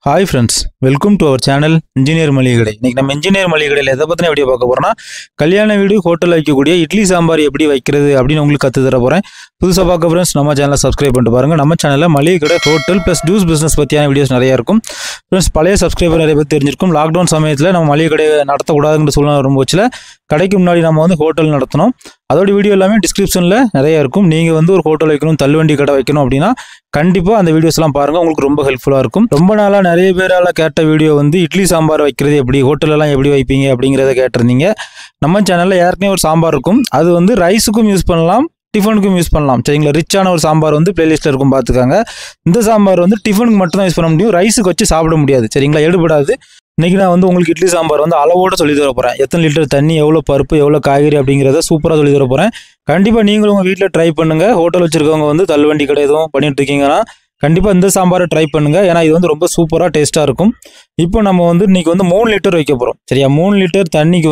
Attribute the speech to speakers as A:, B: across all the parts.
A: Hi friends, welcome to our channel Engineer மளிகை கடை. இன்னைக்கு நம்ம இன்ஜினியர் மளிகை கடையில எதை பத்தின வீடியோ பார்க்க போறோம்னா கல்யாண வீடு ஹோட்டல்ல வைக்கக்கூடிய இட்லி சாம்பார் எப்படி வைக்கிறது அப்படின்னு உங்களுக்கு கத்து தர போறேன். புதுசா பார்க்க ஃப்ரெண்ட்ஸ் நம்ம சேனலை சப்ஸ்கிரைப் பண்ணிட்டு பாருங்க. நம்ம சேனல்ல மளிகை கடை ஹோட்டல் பிளஸ் ஜூஸ் பிசினஸ் பத்தியான வீடியோஸ் நிறைய இருக்கும். ஃப்ரெண்ட்ஸ் பழைய சப்ஸ்கிரைபர் நிறைய பேர் தெரிஞ்சிருக்கும். லாக்டவுன் சமயத்தில் நம்ம மளிகை கடை நடத்தக்கூடாதுங்கிற சூழ்நிலை வரும்போதுல கடைக்கு முன்னாடி நம்ம ஹோட்டல் நடத்தணும். அதோட வீடியோ எல்லாமே டிஸ்கிரிப்ஷனில் நிறைய இருக்கும். நீங்கள் ஒரு ஹோட்டல் வைக்கணும், தள்ளுவண்டி கடை வைக்கணும் அப்படின்னா கண்டிப்பாக அந்த வீடியோஸ்லாம் பாருங்கள், உங்களுக்கு ரொம்ப ஹெல்ப்ஃபுல்லாக இருக்கும். ரொம்ப நாளாக நிறைய பேரால் கேட்ட வீடியோ இட்லி சாம்பார் வைக்கிறது எப்படி, ஹோட்டலெல்லாம் எப்படி வைப்பீங்க அப்படிங்கிறத கேட்டிருந்தீங்க. நம்ம சேனலில் ஏற்கனவே ஒரு சாம்பார் இருக்கும், அது ரைஸுக்கும் யூஸ் பண்ணலாம், டிஃபனுக்கும் யூஸ் பண்ணலாம். சரிங்களா, ரிச்சான ஒரு சாம்பார் பிளேலிஸ்ட்டில் இருக்கும், பார்த்துக்காங்க. இந்த சாம்பார் டிஃபனுக்கு மட்டும் தான் யூஸ் பண்ண முடியும், ரைஸுக்கு வச்சு சாப்பிட முடியாது. சரிங்களா, எடுபடாது. இன்றைக்கி நான் உங்களுக்கு இட்லி சாம்பார் அளவோடு சொல்லி தர போகிறேன். எத்தனை லிட்டர் தண்ணி, எவ்வளோ பருப்பு, எவ்வளோ காய்கறி அப்படிங்கிறத சூப்பராக சொல்லி தர போகிறேன். கண்டிப்பாக நீங்களும் உங்கள் வீட்டில் ட்ரை பண்ணுங்கள். ஹோட்டல் வச்சுருக்கவங்க தள்ளுவண்டி கடை எதுவும் பண்ணிட்டு இருக்கீங்கன்னா கண்டிப்பாக இந்த சாம்பாரை ட்ரை பண்ணுங்கள். ஏன்னா இது ரொம்ப சூப்பராக டேஸ்ட்டாக இருக்கும். இப்போ நம்ம இன்றைக்கி 3 லிட்டர் வைக்க போகிறோம். சரியா, 3 லிட்டர் தண்ணிக்கு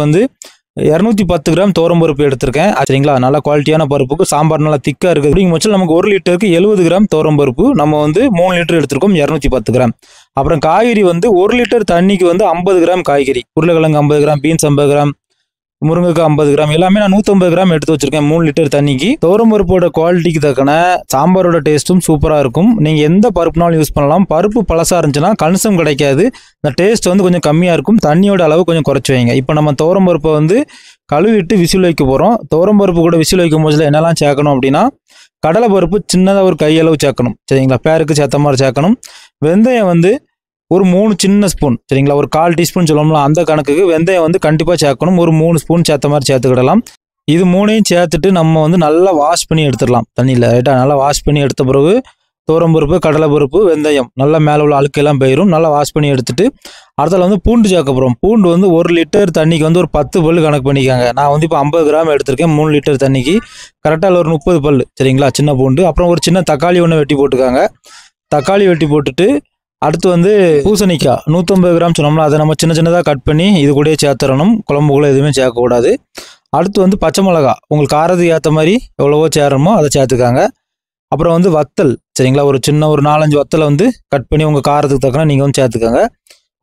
A: 210 கிராம் துவரம்பருப்பு எடுத்திருக்கேன். சரிங்களா, நல்ல குவாலிட்டியான பருப்புக்கு சாம்பார் நல்லா திக்காக இருக்குது. அப்படிங்கும் பட்சத்தில் நமக்கு 1 லிட்டருக்கு 70 கிராம் துவரம்பருப்பு. நம்ம 3 லிட்டர் எடுத்திருக்கோம், 210 கிராம். அப்புறம் காய்கறி 1 லிட்டர் தண்ணிக்கு 50 கிராம் காய்கறி. உருளைக்கிழங்கு 50 கிராம், பீன்ஸ் 50 கிராம், முருங்கைக்காய் 50 கிராம், எல்லாமே நான் 150 கிராம் எடுத்து வச்சிருக்கேன் 3 லிட்டர் தண்ணிக்கு. துவரம்பருப்போட குவாலிட்டிக்கு தக்கன சாம்பாரோட டேஸ்ட்டும் சூப்பராக இருக்கும். நீங்கள் எந்த பருப்புனாலும் யூஸ் பண்ணலாம். பருப்பு பழசாக இருந்துச்சுன்னா கன்சம் கிடைக்காது, இந்த டேஸ்ட் கொஞ்சம் கம்மியாக இருக்கும். தண்ணியோட அளவு கொஞ்சம் குறைச்சி வைங்க. இப்போ நம்ம துவரம்பருப்பை கழுவிட்டு விசில் வைக்க போகிறோம். துவரம்பருப்பு கூட விசில் வைக்கும் போது என்னெல்லாம் சேர்க்கணும் அப்படின்னா, கடலை பருப்பு சின்னதாக ஒரு கையளவு சேர்க்கணும். சரிங்களா, பேருக்கு சேர்த்த மாதிரி சேர்க்கணும். வெந்தயம் ஒரு 3 சின்ன ஸ்பூன். சரிங்களா, ஒரு 1/4 டீஸ்பூன் சொல்லணும்ல, அந்த கணக்குக்கு வெந்தயம் கண்டிப்பாக சேர்க்கணும். ஒரு 3 ஸ்பூன் சேர்த்த மாதிரி சேர்த்துக்கிடலாம். இது 3ஐயும் சேர்த்துட்டு நம்ம நல்லா வாஷ் பண்ணி எடுத்துடலாம் தண்ணியில். ரைட்டாக நல்லா வாஷ் பண்ணி எடுத்த பிறகு துவரம்பருப்பு, கடலைப்பருப்பு, வெந்தயம் நல்லா மேலே உள்ள அழுக்கெல்லாம் போயிடும். நல்லா வாஷ் பண்ணி எடுத்துட்டு அடுத்தல பூண்டு சேர்க்க போகிறோம். பூண்டு 1 லிட்டர் தண்ணிக்கு ஒரு 10 பல் கணக்கு பண்ணிக்காங்க. நான் இப்போ 50 கிராம் எடுத்திருக்கேன் 3 லிட்டர் தண்ணிக்கு. கரெக்டாக ஒரு 30 பல். சரிங்களா, சின்ன பூண்டு. அப்புறம் ஒரு சின்ன தக்காளி ஒன்று வெட்டி போட்டுக்காங்க. தக்காளி வெட்டி போட்டுட்டு அடுத்து பூசணிக்காய் 150 கிராம் சொன்னோம்னா அதை நம்ம சின்ன சின்னதாக கட் பண்ணி இது கூட சேர்த்துடணும். குழம்புக்குள்ள எதுவுமே சேர்க்கக்கூடாது. அடுத்து பச்சை மிளகா உங்களுக்கு காரத்துக்கு ஏற்ற மாதிரி எவ்வளவோ சேரணுமோ அதை சேர்த்துக்காங்க. அப்புறம் வத்தல். சரிங்களா, ஒரு சின்ன ஒரு 4-5 வத்தலை கட் பண்ணி உங்கள் காரத்துக்கு தக்கன நீங்கள் சேர்த்துக்காங்க.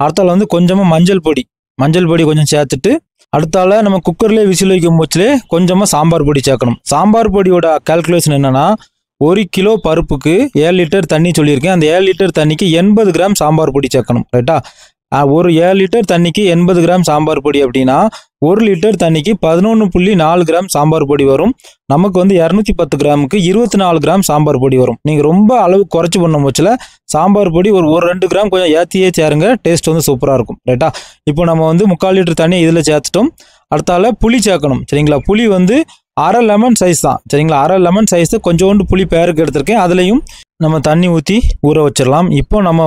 A: அடுத்தால கொஞ்சமாக மஞ்சள் பொடி கொஞ்சம் சேர்த்துட்டு அடுத்தால நம்ம குக்கர்லேயே விசில் வைக்கும் போச்சுலே கொஞ்சமாக சாம்பார் பொடி சேர்க்கணும். சாம்பார் பொடியோட கால்குலேஷன் என்னென்னா, 1 கிலோ பருப்புக்கு 7 லிட்டர் தண்ணி சொல்லியிருக்கேன். அந்த 7 லிட்டர் தண்ணிக்கு 80 கிராம் சாம்பார் பொடி சேர்க்கணும். ரைட்டா, ஒரு 7 லிட்டர் தண்ணிக்கு 80 கிராம் சாம்பார் பொடி அப்படின்னா 1 லிட்டர் தண்ணிக்கு 11.4 கிராம் சாம்பார் பொடி வரும். நமக்கு 210 கிராமுக்கு 24 கிராம் சாம்பார் பொடி வரும். நீங்கள் ரொம்ப அளவு குறைச்சி பண்ணும் போச்சில் சாம்பார் பொடி ஒரு 2 கிராம் கொஞ்சம் ஏற்றியே சேருங்க, டேஸ்ட் சூப்பராக இருக்கும். ரைட்டா, இப்போ நம்ம 3/4 லிட்டர் தண்ணி இதில் சேர்த்துட்டோம். அடுத்தால புளி சேர்க்கணும். சரிங்களா, புளி 1/2 லெமன் சைஸ் தான். சரிங்களா, 1/2 லெமன் சைஸ் கொஞ்சோண்டு புளி பேருக்கு எடுத்திருக்கேன். அதுலேயும் நம்ம தண்ணி ஊற்றி ஊற வச்சிடலாம். இப்போ நம்ம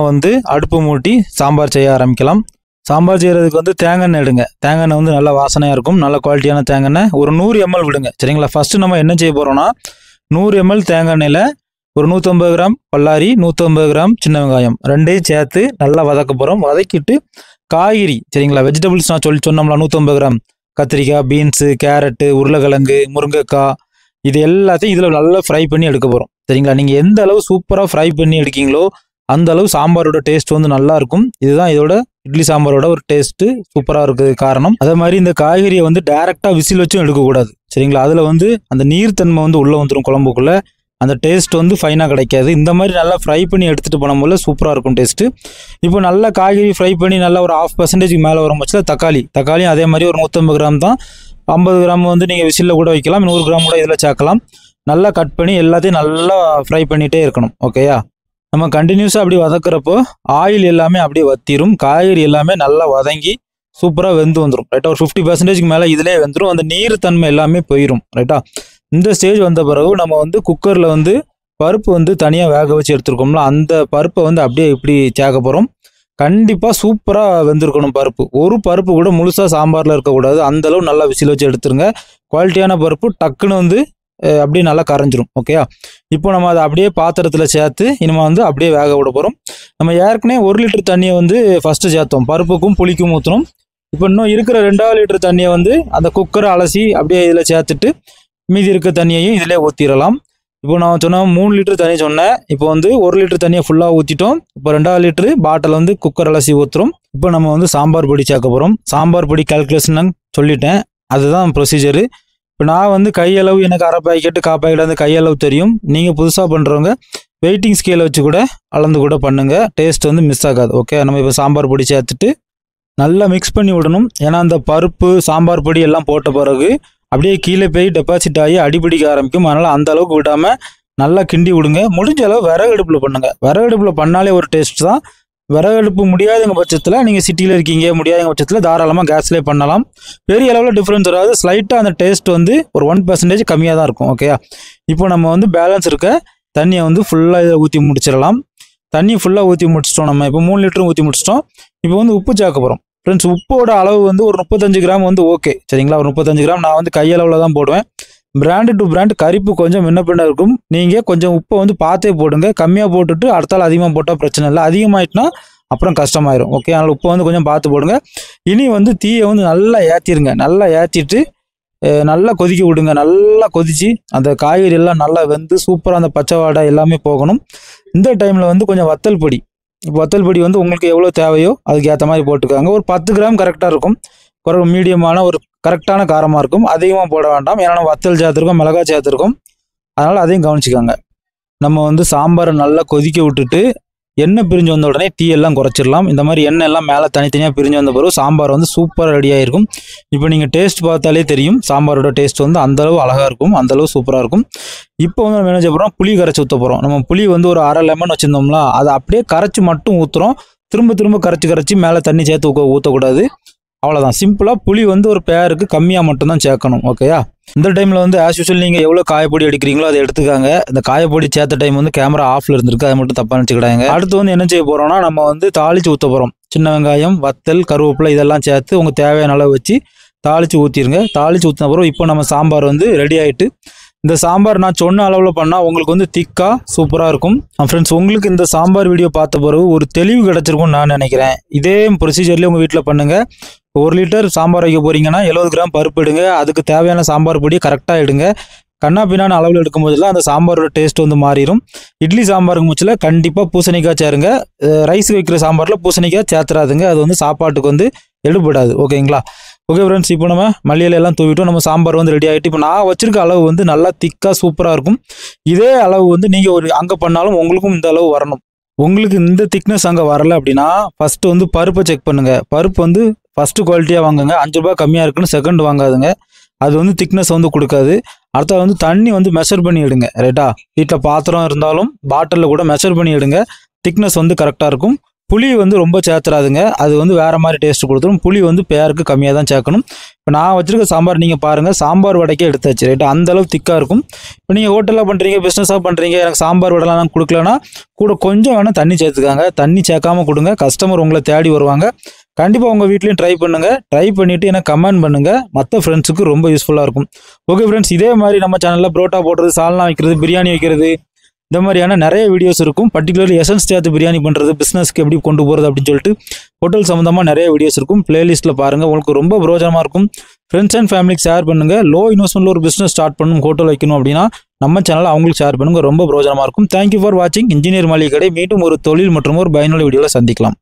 A: அடுப்பு மூட்டி சாம்பார் செய்ய ஆரம்பிக்கலாம். சாம்பார் செய்கிறதுக்கு தேங்காய் எண்ணெய் எடுங்க. தேங்காய் எண்ணெய் நல்ல வாசனையாக இருக்கும், நல்ல குவாலிட்டியான தேங்காய் எண்ணெய். ஒரு 100 ml விடுங்க. சரிங்களா, ஃபஸ்ட்டு நம்ம என்ன செய்ய போகிறோம்னா, 100 ml தேங்காய் எண்ணெயில் ஒரு 150 கிராம் பல்லாரி, 150 கிராம் சின்ன வெங்காயம் ரெண்டையும் சேர்த்து நல்லா வதக்க போகிறோம். வதக்கிட்டு காய்கறி, சரிங்களா, வெஜிடபிள்ஸ் நான் சொன்னோம்ல 150 கிராம் கத்திரிக்காய், பீன்ஸு, கேரட்டு, உருளைக்கிழங்கு, முருங்கைக்காய், இது எல்லாத்தையும் இதில் நல்லா ஃப்ரை பண்ணி எடுக்க போகிறோம். சரிங்களா, நீங்கள் எந்த அளவு சூப்பராக ஃப்ரை பண்ணி எடுக்கீங்களோ அந்த அளவு சாம்பாரோட டேஸ்ட் நல்லா இருக்கும். இதுதான் இதோட இட்லி சாம்பாரோட ஒரு டேஸ்ட்டு சூப்பராக இருக்குது காரணம். அதே மாதிரி இந்த காய்கறியை டேரெக்டாக விசில் வச்சும் எடுக்கக்கூடாது. சரிங்களா, அதில் அந்த நீர்த்தன்மை உள்ளே வந்துடும் குழம்புக்குள்ளே, அந்த டேஸ்ட் ஃபைனாக கிடைக்காது. இந்த மாதிரி நல்லா ஃப்ரை பண்ணி எடுத்துகிட்டு போனோம்ல சூப்பராக இருக்கும் டேஸ்ட்டு. இப்போ நல்லா காய்கறி ஃப்ரை பண்ணி நல்லா ஒரு 0.5% மேலே வரும் பட்சத்தில் தக்காளியும் அதே மாதிரி ஒரு 150 கிராம் தான். 50 கிராம் நீங்கள் விசிலில் கூட வைக்கலாம், 100 கிராம் கூட இதில் சேர்க்கலாம். நல்லா கட் பண்ணி எல்லாத்தையும் நல்லா ஃப்ரை பண்ணிகிட்டே இருக்கணும். ஓகேயா, நம்ம கண்டினியூஸாக அப்படி வதக்குறப்போ ஆயில் எல்லாமே அப்படியே வத்திரும், காய்கறி எல்லாமே நல்லா வதங்கி சூப்பராக வெந்து வந்துடும். ரைட்டா, ஒரு 50% மேலே இதிலே வெந்துடும், அந்த நீர் தன்மை எல்லாமே போயிடும். ரைட்டா, இந்த ஸ்டேஜ் வந்த பிறகு நம்ம குக்கரில் பருப்பு தனியாக வேக வச்சு எடுத்துருக்கோம்ல, அந்த பருப்பை அப்படியே இப்படி சேர்க்க போகிறோம். கண்டிப்பாக சூப்பராக வெந்திருக்கணும் பருப்பு. ஒரு பருப்பு கூட முழுசாக சாம்பாரில் இருக்கக்கூடாது, அந்தளவு நல்லா விசில் வச்சு எடுத்துருங்க. குவாலிட்டியான பருப்பு டக்குன்னு அப்படியே நல்லா கரைஞ்சிரும். ஓகேயா, இப்போ நம்ம அதை அப்படியே பாத்திரத்தில் சேர்த்து இனிமேல் அப்படியே வேக விட போகிறோம். நம்ம ஏற்கனவே 1 லிட்டர் தண்ணியை ஃபஸ்ட்டு சேர்த்தோம், பருப்புக்கும் புளிக்கும் ஊற்றணும். இப்போ இன்னும் இருக்கிற 2 லிட்டர் தண்ணியை அந்த குக்கரை அலசி அப்படியே இதில் சேர்த்துட்டு மீதி இருக்க தண்ணியையும் இதிலே ஊற்றிடலாம். இப்போ நான் சொன்ன 3 லிட்டர் தண்ணி சொன்னேன். இப்போ வந்து 1 லிட்டர் தண்ணியை ஃபுல்லாக ஊற்றிட்டோம். இப்போ 2 லிட்டரு பாட்டில் வந்து குக்கர் அலசி ஊற்றுறோம். இப்போ நம்ம வந்து சாம்பார் பொடி சேர்க்க போகிறோம். சாம்பார் பொடி கால்குலேஷன் சொல்லிட்டேன், அதுதான் ப்ரொசீஜரு. இப்போ நான் வந்து கையளவு எனக்கு அரை பாக்கெட்டு காப்பாக்கெட்டு வந்து கையளவு தெரியும். நீங்கள் புதுசாக பண்ணுறவங்க வெயிட்டிங் ஸ்கேலை வச்சு கூட அளந்து கூட பண்ணுங்கள். டேஸ்ட் வந்து மிஸ் ஆகாது. ஓகே, நம்ம இப்போ சாம்பார் பொடி சேர்த்துட்டு நல்லா மிக்ஸ் பண்ணி விடணும். ஏன்னா அந்த பருப்பு சாம்பார் பொடி எல்லாம் போட்ட பிறகு அப்படியே கீழே போய் டெபாசிட் ஆகி அடிபிடிக்க ஆரம்பிக்கும். அதனால் அந்த அளவுக்கு விடாமல் நல்லா கிண்டி விடுங்க. முடிஞ்ச அளவு விறகு அடுப்பில் பண்ணுங்கள். விறகு அடுப்பில் பண்ணாலே ஒரு டேஸ்ட் தான். விறகு அடுப்பு முடியாதுங்க பட்சத்தில் நீங்கள் சிட்டியில் இருக்கீங்க, முடியாதுங்க பட்சத்தில் தாராளமாக கேஸ்லேயே பண்ணலாம். பெரிய அளவில் டிஃப்ரென்ஸ் வராது. ஸ்லைட்டாக அந்த டேஸ்ட் வந்து ஒரு 1% கம்மியாக தான் இருக்கும். ஓகேயா, இப்போ நம்ம வந்து பேலன்ஸ் இருக்க தண்ணியை வந்து ஃபுல்லாக இதை ஊற்றி முடிச்சிடலாம். தண்ணி ஃபுல்லாக ஊற்றி முடிச்சிட்டோம். நம்ம இப்போ 3 லிட்டரும் ஊற்றி முடிச்சிட்டோம். இப்போ வந்து உப்பு சேர்க்க போகிறோம். ஃப்ரெண்ட்ஸ், உப்போட அளவு வந்து ஒரு 35 கிராம் வந்து ஓகே, சரிங்களா? ஒரு 35 கிராம் நான் வந்து கையளவில் தான் போடுவேன். பிராண்டு டு பிராண்ட் கரிப்பு கொஞ்சம் முன்ன பின்ன இருக்கும். நீங்கள் கொஞ்சம் உப்பை வந்து பார்த்தே போடுங்க. கம்மியாக போட்டுட்டு அடுத்தால் அதிகமாக போட்டால் பிரச்சனை இல்லை. அதிகமாகிட்டுனா அப்புறம் கஷ்டமாயிரும். ஓகே, அதனால் உப்பை வந்து கொஞ்சம் பார்த்து போடுங்க. இனி வந்து தீயை வந்து நல்லா ஏற்றிடுங்க. நல்லா ஏற்றிட்டு நல்லா கொதிக்க விடுங்க. நல்லா கொதித்து அந்த காய்கறி எல்லாம் நல்லா வெந்து சூப்பராக அந்த பச்சை வாடை எல்லாமே போகணும். இந்த டைமில் வந்து கொஞ்சம் வத்தல் பொடி, வத்தல் பொடி வந்து உங்களுக்கு எவ்வளோ தேவையோ அதுக்கு ஏற்ற மாதிரி போட்டுக்காங்க. ஒரு 10 கிராம் கரெக்டாக இருக்கும். குறை மீடியமான ஒரு கரெக்டான காரமாக இருக்கும். அதிகமாக போட வேண்டாம். ஏன்னா வத்தல் சேர்த்துருக்கோம், மிளகாய் சேர்த்துருக்கோம். அதனால் அதையும் கவனிச்சிக்காங்க. நம்ம வந்து சாம்பாரை நல்லா கொதிக்க விட்டுட்டு எண்ணெய் பிரிஞ்சு வந்த உடனே டீ எல்லாம் குறைச்சிடலாம். இந்த மாதிரி எண்ணெய் எல்லாம் மேலே தனித்தனியாக பிரிஞ்சு வந்த பிறகு சாம்பார் வந்து சூப்பராக ரெடியாக இருக்கும். இப்போ நீங்கள் டேஸ்ட் பார்த்தாலே தெரியும் சாம்பாரோட டேஸ்ட் வந்து அந்தளவு அழகாக இருக்கும், அந்தளவு சூப்பராக இருக்கும். இப்போ வந்து நம்ம என்ன செய்ய போகிறோம், புளி கரைச்சி ஊற்ற போகிறோம். நம்ம புளி வந்து ஒரு அரை லெமன் வச்சுருந்தோம்ல, அதை அப்படியே கரைச்சி மட்டும் ஊற்றுறோம். திரும்ப திரும்ப கரைச்சி மேலே தண்ணி சேர்த்து ஊற்றக்கூடாது. அவ்வளோதான், சிம்பிளாக புளி வந்து ஒரு பேருக்கு கம்மியாக மட்டும்தான் சேர்க்கணும். ஓகேயா, இந்த டைமில் வந்து ஆஸ் யூஷுவல் நீங்கள் எவ்வளோ காயப்பொடி அடிக்கிறீங்களோ அதை எடுத்துக்காங்க. இந்த காயப்பொடி சேர்த்த டைம் வந்து கேமரா ஆஃபில் இருந்திருக்கு, அதை மட்டும் தப்பாக நினச்சிக்கிடாங்க. அடுத்து வந்து என்ன செய்ய போகிறோம்னா, நம்ம வந்து தாளித்து ஊற்ற போகிறோம். சின்ன வெங்காயம், வத்தல், கருவேப்பிலை இதெல்லாம் சேர்த்து உங்கள் தேவையான அளவு வச்சு தாளித்து ஊற்றிடுங்க. தாளித்து ஊற்றின பிறகு இப்போ நம்ம சாம்பார் வந்து ரெடி ஆகிட்டு, இந்த சாம்பார் நான் சொன்ன அளவில் பண்ணால் உங்களுக்கு வந்து திக்காக சூப்பராக இருக்கும். ஃப்ரெண்ட்ஸ், உங்களுக்கு இந்த சாம்பார் வீடியோ பார்த்த பிறகு ஒரு தெளிவு கிடச்சிருக்கும்னு நான் நினைக்கிறேன். இதே ப்ரொசீஜர்லேயே உங்கள் வீட்டில் பண்ணுங்கள். 1 லிட்டர் சாம்பார் வைக்க போகிறீங்கன்னா 70 கிராம் பருப்பு எடுங்க. அதுக்கு தேவையான சாம்பார் பொடி கரெக்டாக எடுங்க. கண்ணா பின்னான அளவில் எடுக்கும் போதெல்லாம் அந்த சாம்பாரோட டேஸ்ட் வந்து மாறிடும். இட்லி சாம்பாருக்கு முச்சில் கண்டிப்பாக பூசணிக்காய் சேருங்க. ரைஸ் வைக்கிற சாம்பாரில் பூசணிக்காய் சேர்த்துறாதுங்க, அது வந்து சாப்பாட்டுக்கு வந்து எடுபடாது. ஓகேங்களா? ஓகே ஃப்ரெண்ட்ஸ், இப்போ நம்ம மல்லியில எல்லாம் தூவிட்டோம். நம்ம சாம்பார் வந்து ரெடி ஆகிட்டு, இப்போ நான் வச்சிருக்க அளவு வந்து நல்லா திக்காக சூப்பராக இருக்கும். இதே அளவு வந்து நீங்கள் ஒரு அங்கே பண்ணாலும் உங்களுக்கும் இந்த அளவு வரணும். உங்களுக்கு இந்த திக்னஸ் அங்கே வரல அப்படின்னா ஃபஸ்ட்டு வந்து பருப்பை செக் பண்ணுங்கள். பருப்பு வந்து ஃபஸ்ட்டு குவாலிட்டியாக வாங்குங்க. 5 ரூபா கம்மியாக இருக்குன்னு செகண்ட் வாங்காதுங்க, அது வந்து திக்னஸ் வந்து கொடுக்காது. அடுத்த வந்து தண்ணி வந்து மெஷர் பண்ணி எடுங்க. ரைட்டா, வீட்டில் பாத்திரம் இருந்தாலும் பாட்டிலில் கூட மெஷர் பண்ணி எடுங்க. திக்னஸ் வந்து கரெக்டாக இருக்கும். புளி வந்து ரொம்ப சேர்த்துறாதுங்க, அது வந்து வேறு மாதிரி டேஸ்ட் கொடுத்துரும். புளி வந்து பேருக்கு கம்மியாக தான் சேர்க்கணும். இப்போ நான் வச்சுருக்க சாம்பார் நீங்கள் பாருங்கள், சாம்பார் வடைக்கே எடுத்தாச்சு. ரைட்டா, அந்தளவு திக்காக இருக்கும். இப்போ நீங்கள் ஹோட்டலாக பண்ணுறீங்க, பிஸ்னஸாக பண்ணுறீங்க, எனக்கு சாம்பார் வடைலாம் கொடுக்கலன்னா கூட கொஞ்சம் வேணால் தண்ணி சேர்த்துக்காங்க. தண்ணி சேர்க்காமல் கொடுங்க, கஸ்டமர் உங்களை தேடி வருவாங்க. கண்டிப்பாக உங்கள் வீட்லேயும் ட்ரை பண்ணுங்கள். ட்ரை பண்ணிவிட்டு எனக்கு கமெண்ட் பண்ணுங்கள். மற்ற ஃப்ரெண்ட்ஸுக்கு ரொம்ப யூஸ்ஃபுல்லாக இருக்கும். ஓகே ஃப்ரெண்ட்ஸ், இதே மாதிரி நம்ம சேனலில் புரோட்டா போடுறது, சால்னா வைக்கிறது, பிரியாணி வைக்கிறது, இந்த மாதிரியான நிறைய வீடியோஸ் இருக்கும். பர்டிகுலர்லி எசன்ஸ் சேர்த்து பிரியாணி பண்ணுறது, பிஸ்னஸ்க்கு எப்படி கொண்டு போகிறது அப்படின்னு சொல்லிட்டு ஹோட்டல் சம்மந்தமாக நிறைய வீடியோஸ் இருக்கும். பிளேலிஸ்ட்டில் பாருங்கள், உங்களுக்கு ரொம்ப பிரோஜனமாக இருக்கும். ஃப்ரெண்ட்ஸ் அண்ட் ஃபேமிலிக்கு ஷேர் பண்ணுங்கள். லோ இன்வெஸ்ட்மெண்ட்டில் ஒரு பிஸ்னஸ் ஸ்டார்ட் பண்ணணும், ஹோட்டல் வைக்கணும் அப்படின்னா நம்ம சேனலில் அவங்களுக்கு ஷேர் பண்ணுங்கள். ரொம்ப பிரோஜனமாக இருக்கும். தேங்க்யூ ஃபார் வாட்சிங். இன்ஜினியர் மளிகை கடை. மீண்டும் ஒரு தொழில் மற்றும் ஒரு பயனுள்ள வீடியோவில் சந்திக்கலாம்.